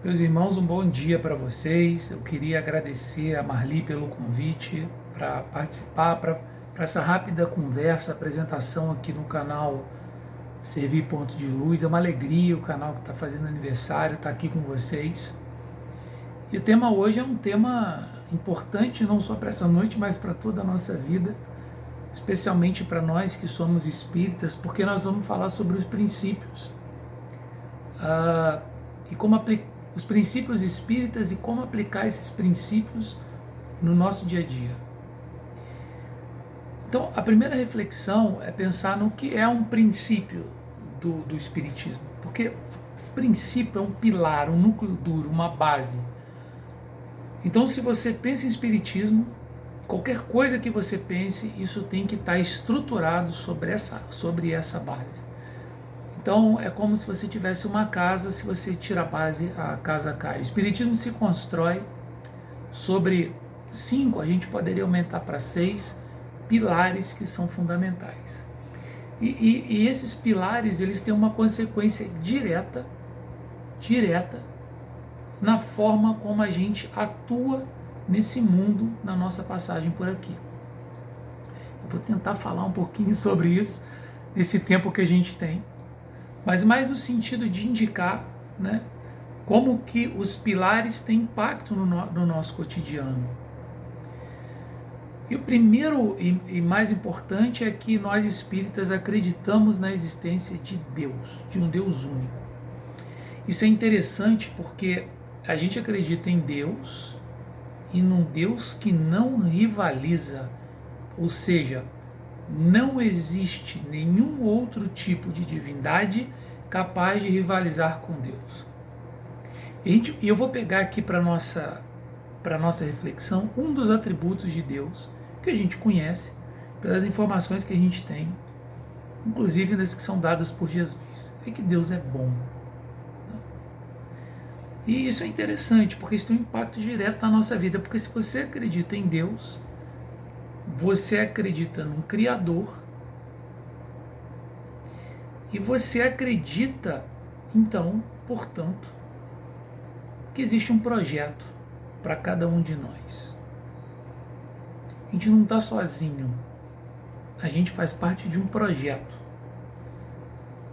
Meus irmãos, um bom dia para vocês. Eu queria agradecer a Marli pelo convite para participar, para essa rápida conversa, apresentação aqui no canal Servir Ponto de Luz. É uma alegria o canal que está fazendo aniversário estar aqui com vocês. E o tema hoje é um tema importante não só para essa noite, mas para toda a nossa vida, especialmente para nós que somos espíritas, porque nós vamos falar sobre os princípios e como os princípios espíritas e como aplicar esses princípios no nosso dia a dia. Então, a primeira reflexão é pensar no que é um princípio do espiritismo, porque princípio é um pilar, um núcleo duro, uma base. Então, se você pensa em espiritismo, qualquer coisa que você pense, isso tem que estar estruturado sobre essa base. Então, é como se você tivesse uma casa, se você tira a base, a casa cai. O espiritismo se constrói sobre 5, a gente poderia aumentar para 6 pilares que são fundamentais. E esses pilares, eles têm uma consequência direta na forma como a gente atua nesse mundo, na nossa passagem por aqui. Eu vou tentar falar um pouquinho sobre isso nesse tempo que a gente tem, mas mais no sentido de indicar, né, como que os pilares têm impacto no nosso cotidiano. E o primeiro e mais importante é que nós espíritas acreditamos na existência de Deus, de um Deus único. Isso é interessante porque a gente acredita em Deus e num Deus que não rivaliza, ou seja, não existe nenhum outro tipo de divindade capaz de rivalizar com Deus. E eu vou pegar aqui para nossa reflexão um dos atributos de Deus que a gente conhece pelas informações que a gente tem, inclusive das que são dadas por Jesus, é que Deus é bom. E isso é interessante porque isso tem um impacto direto na nossa vida, porque se você acredita em Deus, você acredita num Criador e você acredita, então, portanto, que existe um projeto para cada um de nós. A gente não está sozinho, a gente faz parte de um projeto.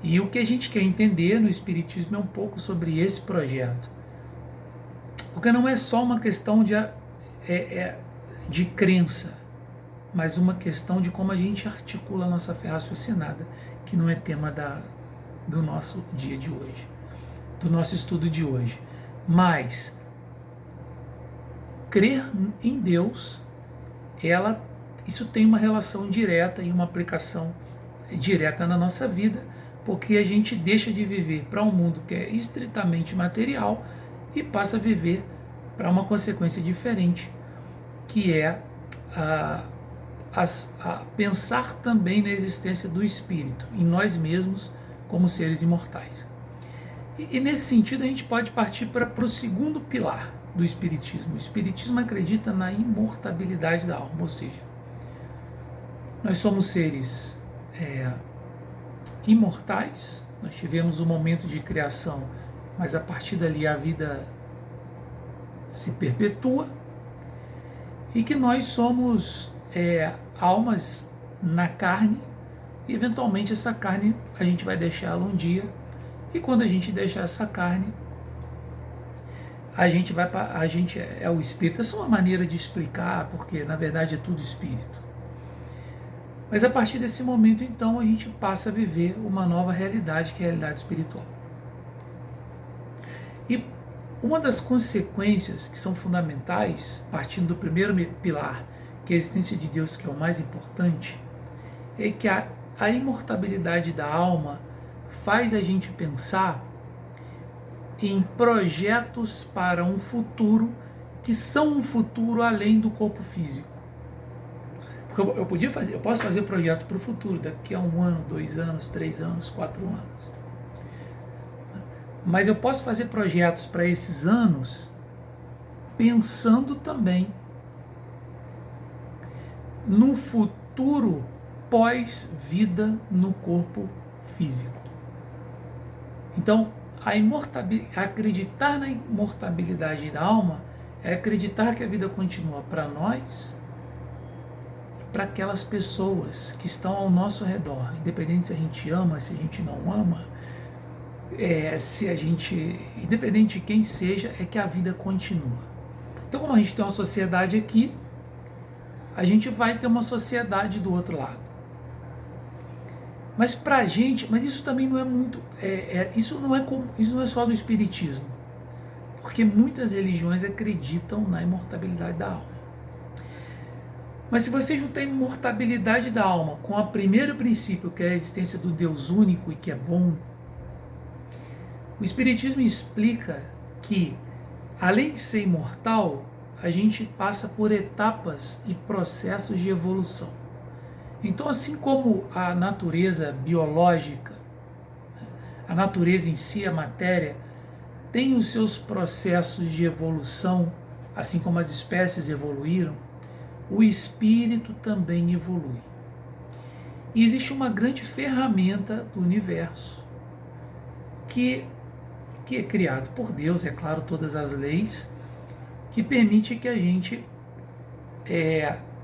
E o que a gente quer entender no Espiritismo é um pouco sobre esse projeto. Porque não é só uma questão de crença, mas uma questão de como a gente articula a nossa fé raciocinada, que não é tema do nosso dia de hoje, do nosso estudo de hoje. Mas crer em Deus, isso tem uma relação direta e uma aplicação direta na nossa vida, porque a gente deixa de viver para um mundo que é estritamente material e passa a viver para uma consequência diferente, que é a pensar também na existência do espírito, em nós mesmos como seres imortais. E nesse sentido a gente pode partir para o segundo pilar do espiritismo. O espiritismo acredita na imortabilidade da alma, ou seja, nós somos seres imortais, nós tivemos um momento de criação, mas a partir dali a vida se perpetua, e que nós somos almas na carne, e eventualmente essa carne a gente vai deixá-la um dia, e quando a gente deixar essa carne, a gente é o espírito. Essa é uma maneira de explicar, porque na verdade é tudo espírito. Mas a partir desse momento, então, a gente passa a viver uma nova realidade, que é a realidade espiritual. E uma das consequências que são fundamentais, partindo do primeiro pilar, que é a existência de Deus, que é o mais importante, é que a imortabilidade da alma faz a gente pensar em projetos para um futuro que são um futuro além do corpo físico. Porque eu posso fazer projeto para o futuro, daqui a 1 ano, 2 anos, 3 anos, 4 anos. Mas eu posso fazer projetos para esses anos pensando também no futuro pós-vida no corpo físico. Então, acreditar na imortabilidade da alma é acreditar que a vida continua para nós e para aquelas pessoas que estão ao nosso redor, independente se a gente ama, se a gente não ama, independente de quem seja, é que a vida continua. Então, como a gente tem uma sociedade aqui, a gente vai ter uma sociedade do outro lado. Mas pra gente, mas isso também não é muito, isso não é só do espiritismo, porque muitas religiões acreditam na imortabilidade da alma. Mas se você juntar a imortabilidade da alma com o primeiro princípio, que é a existência do Deus único e que é bom, o espiritismo explica que, além de ser imortal, a gente passa por etapas e processos de evolução. Então, assim como a natureza biológica, a natureza em si, a matéria, tem os seus processos de evolução, assim como as espécies evoluíram, o espírito também evolui. E existe uma grande ferramenta do universo que é criado por Deus, é claro, todas as leis, que permite que a gente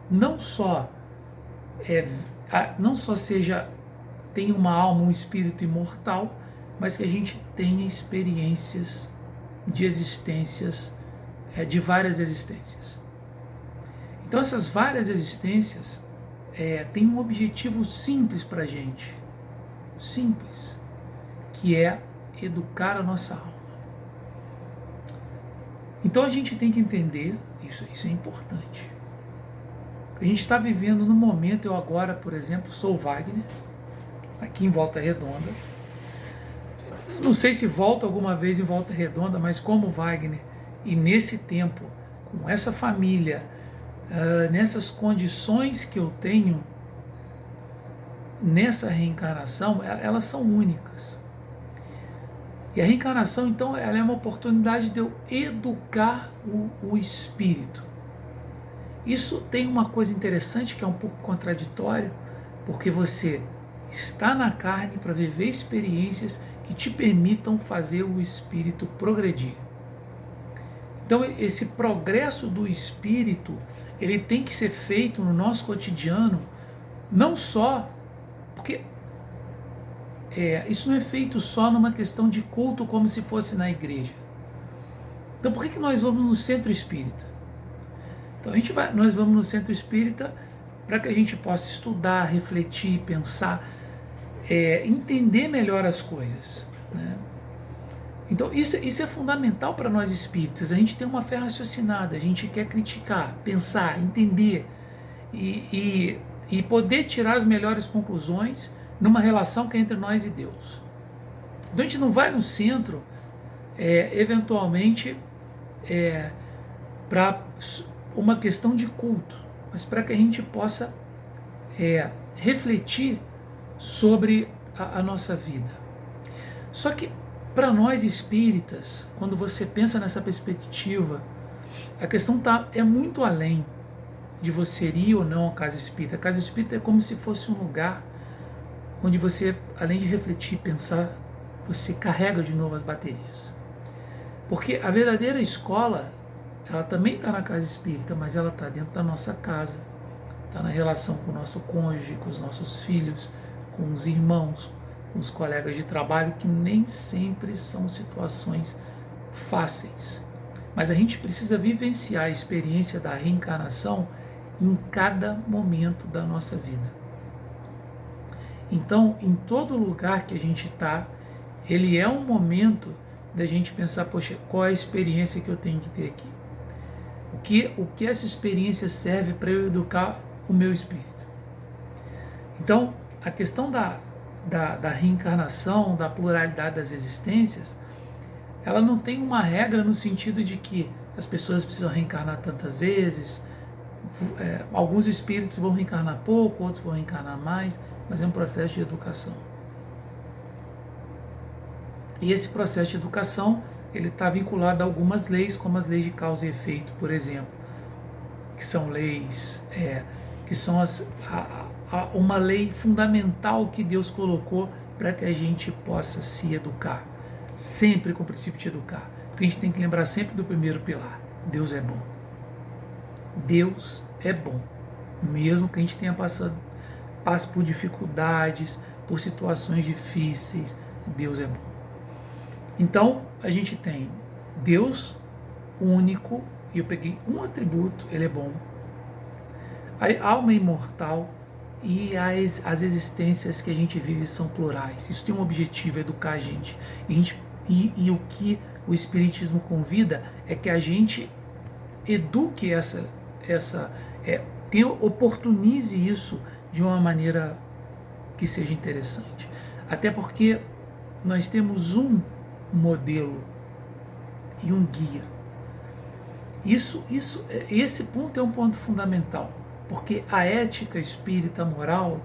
não só tenha uma alma, um espírito imortal, mas que a gente tenha experiências de existências, de várias existências. Então essas várias existências têm um objetivo simples para a gente, simples, que é educar a nossa alma. Então a gente tem que entender, isso é importante. A gente está vivendo no momento, eu agora, por exemplo, sou Wagner, aqui em Volta Redonda. Não sei se volto alguma vez em Volta Redonda, mas como Wagner, e nesse tempo, com essa família, nessas condições que eu tenho, nessa reencarnação, elas são únicas. E a reencarnação, então, ela é uma oportunidade de eu educar o espírito. Isso tem uma coisa interessante que é um pouco contraditório, porque você está na carne para viver experiências que te permitam fazer o espírito progredir. Então, esse progresso do espírito, ele tem que ser feito no nosso cotidiano, não só porque isso não é feito só numa questão de culto como se fosse na igreja. Então por que nós vamos no centro espírita? Então nós vamos no centro espírita para que a gente possa estudar, refletir, pensar, entender melhor as coisas, né? Então isso é fundamental para nós espíritas. A gente tem uma fé raciocinada, a gente quer criticar, pensar, entender e poder tirar as melhores conclusões numa relação que é entre nós e Deus. Então a gente não vai no centro, eventualmente, para uma questão de culto, mas para que a gente possa refletir sobre a nossa vida. Só que para nós espíritas, quando você pensa nessa perspectiva, a questão é muito além de você ir ou não à casa espírita. A casa espírita é como se fosse um lugar onde você, além de refletir e pensar, você carrega de novo as baterias. Porque a verdadeira escola, ela também está na casa espírita, mas ela está dentro da nossa casa, está na relação com o nosso cônjuge, com os nossos filhos, com os irmãos, com os colegas de trabalho, que nem sempre são situações fáceis. Mas a gente precisa vivenciar a experiência da reencarnação em cada momento da nossa vida. Então, em todo lugar que a gente está, ele é um momento da gente pensar, poxa, qual é a experiência que eu tenho que ter aqui? O que essa experiência serve para eu educar o meu espírito? Então, a questão da reencarnação, da pluralidade das existências, ela não tem uma regra no sentido de que as pessoas precisam reencarnar tantas vezes, alguns espíritos vão reencarnar pouco, outros vão reencarnar mais, mas é um processo de educação. E esse processo de educação, ele está vinculado a algumas leis, como as leis de causa e efeito, por exemplo, que são leis, que são uma lei fundamental que Deus colocou para que a gente possa se educar. sempre com o princípio de educar, porque a gente tem que lembrar sempre do primeiro pilar: Deus é bom. Deus é bom, mesmo que a gente tenha passe por dificuldades, por situações difíceis, Deus é bom. Então, a gente tem Deus único, e eu peguei um atributo, ele é bom. A alma imortal e as existências que a gente vive são plurais. Isso tem um objetivo, educar a gente. E o que o Espiritismo convida é que a gente eduque oportunize isso de uma maneira que seja interessante. Até porque nós temos um modelo e um guia. Esse ponto é um ponto fundamental, porque a ética espírita moral,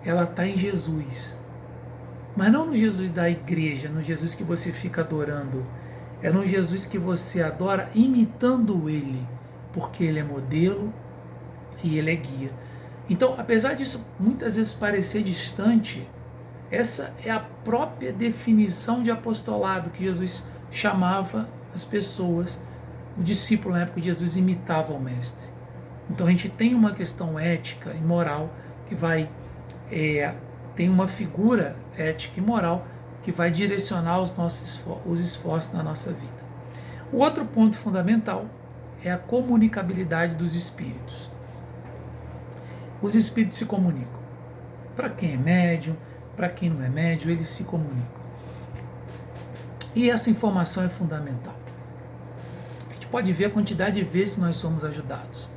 ela está em Jesus, mas não no Jesus da igreja, no Jesus que você fica adorando, é no Jesus que você adora imitando ele, porque ele é modelo e ele é guia. Então, apesar disso muitas vezes parecer distante, essa é a própria definição de apostolado que Jesus chamava as pessoas. O discípulo, na época de Jesus, imitava o mestre. Então a gente tem uma questão ética e moral que tem uma figura ética e moral que vai direcionar os esforços na nossa vida. O outro ponto fundamental é a comunicabilidade dos espíritos. Os espíritos se comunicam. Para quem é médium, para quem não é médium, eles se comunicam. E essa informação é fundamental. A gente pode ver a quantidade de vezes que nós somos ajudados.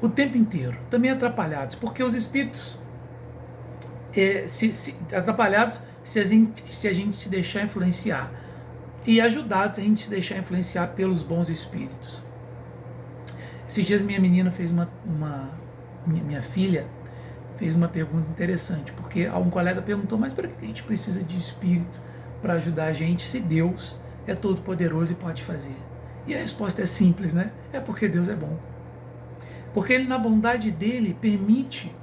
O tempo inteiro. Também atrapalhados, porque os espíritos atrapalhados se a gente se deixar influenciar. E ajudados se a gente se deixar influenciar pelos bons espíritos. Esses dias minha filha fez uma pergunta interessante, porque um colega perguntou, mas para que a gente precisa de espírito para ajudar a gente se Deus é todo poderoso e pode fazer? E a resposta é simples, né? É porque Deus é bom. Porque ele, na bondade dele, permite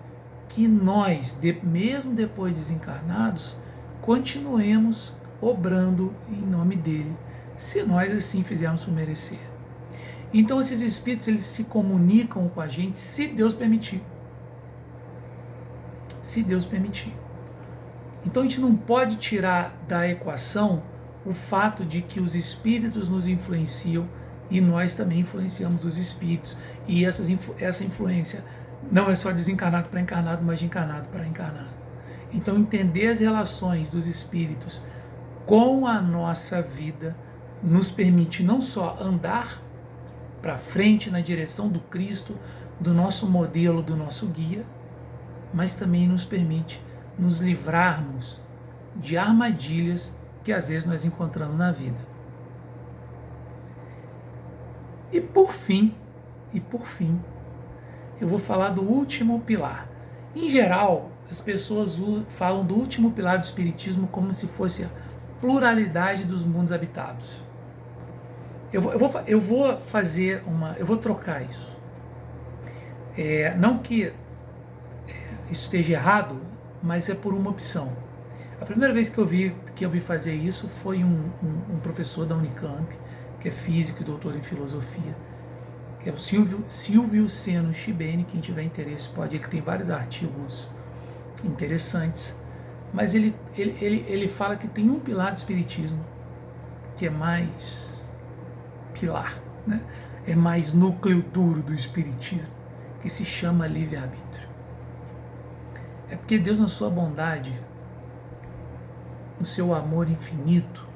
que nós, mesmo depois desencarnados, continuemos obrando em nome dele, se nós assim fizermos por merecer. Então esses espíritos, eles se comunicam com a gente se Deus permitir. Se Deus permitir. Então a gente não pode tirar da equação o fato de que os espíritos nos influenciam e nós também influenciamos os espíritos. E essa influência não é só de desencarnado para encarnado, mas de encarnado para encarnado. Então entender as relações dos espíritos com a nossa vida nos permite não só andar para frente na direção do Cristo, do nosso modelo, do nosso guia, mas também nos permite nos livrarmos de armadilhas que às vezes nós encontramos na vida. E por fim, eu vou falar do último pilar. Em geral, as pessoas falam do último pilar do Espiritismo como se fosse a pluralidade dos mundos habitados. Eu vou trocar isso. Não que isso esteja errado, mas é por uma opção. A primeira vez que eu vi fazer isso foi um professor da Unicamp, que é físico e doutor em filosofia, que é o Silvio Seno Shibene. Quem tiver interesse pode, ele tem vários artigos interessantes, mas ele fala que tem um pilar do Espiritismo que é mais pilar, né? É mais núcleo duro do Espiritismo, que se chama livre-arbítrio. É porque Deus, na sua bondade, no seu amor infinito,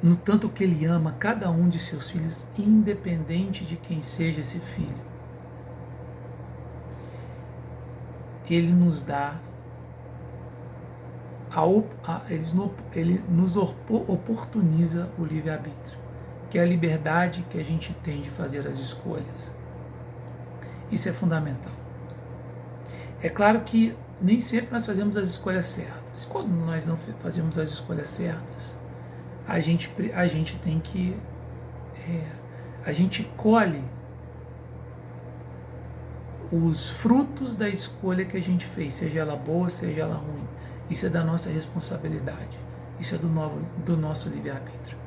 no tanto que Ele ama cada um de seus filhos, independente de quem seja esse filho, Ele nos dá, Ele nos oportuniza o livre-arbítrio, que é a liberdade que a gente tem de fazer as escolhas. Isso é fundamental. É claro que nem sempre nós fazemos as escolhas certas. Quando nós não fazemos as escolhas certas, a gente tem que... a gente colhe os frutos da escolha que a gente fez, seja ela boa, seja ela ruim. Isso é da nossa responsabilidade. Isso é do nosso livre-arbítrio.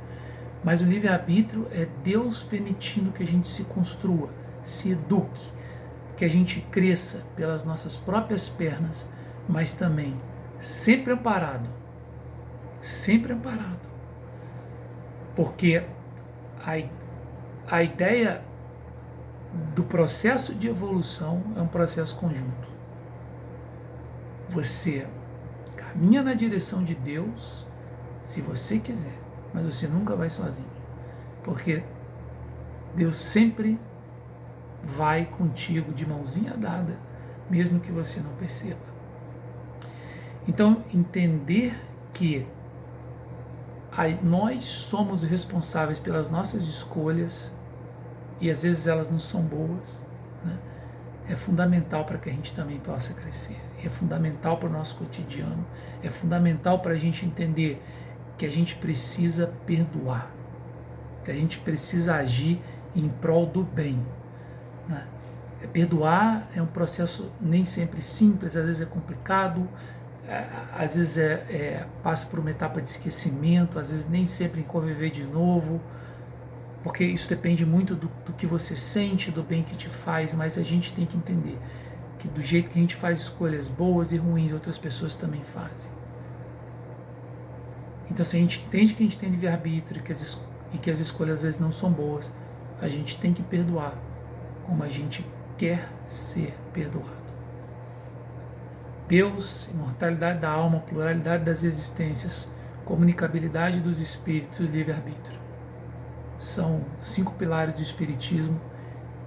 Mas o livre-arbítrio é Deus permitindo que a gente se construa, se eduque, que a gente cresça pelas nossas próprias pernas, mas também sempre amparado. Sempre amparado. Porque a ideia do processo de evolução é um processo conjunto. Você caminha na direção de Deus se você quiser, mas você nunca vai sozinho, porque Deus sempre vai contigo de mãozinha dada, mesmo que você não perceba. Então, entender que nós somos responsáveis pelas nossas escolhas, e às vezes elas não são boas, né? É fundamental para que a gente também possa crescer, é fundamental para o nosso cotidiano, é fundamental para a gente entender que a gente precisa perdoar, que a gente precisa agir em prol do bem, né? Perdoar é um processo nem sempre simples, às vezes é complicado, às vezes passa por uma etapa de esquecimento, às vezes nem sempre em conviver de novo, porque isso depende muito do que você sente, do bem que te faz, mas a gente tem que entender que do jeito que a gente faz escolhas boas e ruins, outras pessoas também fazem. Então, se a gente entende que a gente tem livre-arbítrio e que as escolhas às vezes não são boas, a gente tem que perdoar como a gente quer ser perdoado. Deus, imortalidade da alma, pluralidade das existências, comunicabilidade dos espíritos e livre-arbítrio. São 5 pilares do Espiritismo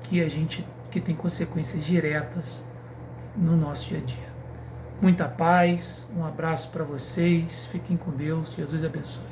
que tem consequências diretas no nosso dia a dia. Muita paz, um abraço para vocês, fiquem com Deus, Jesus abençoe.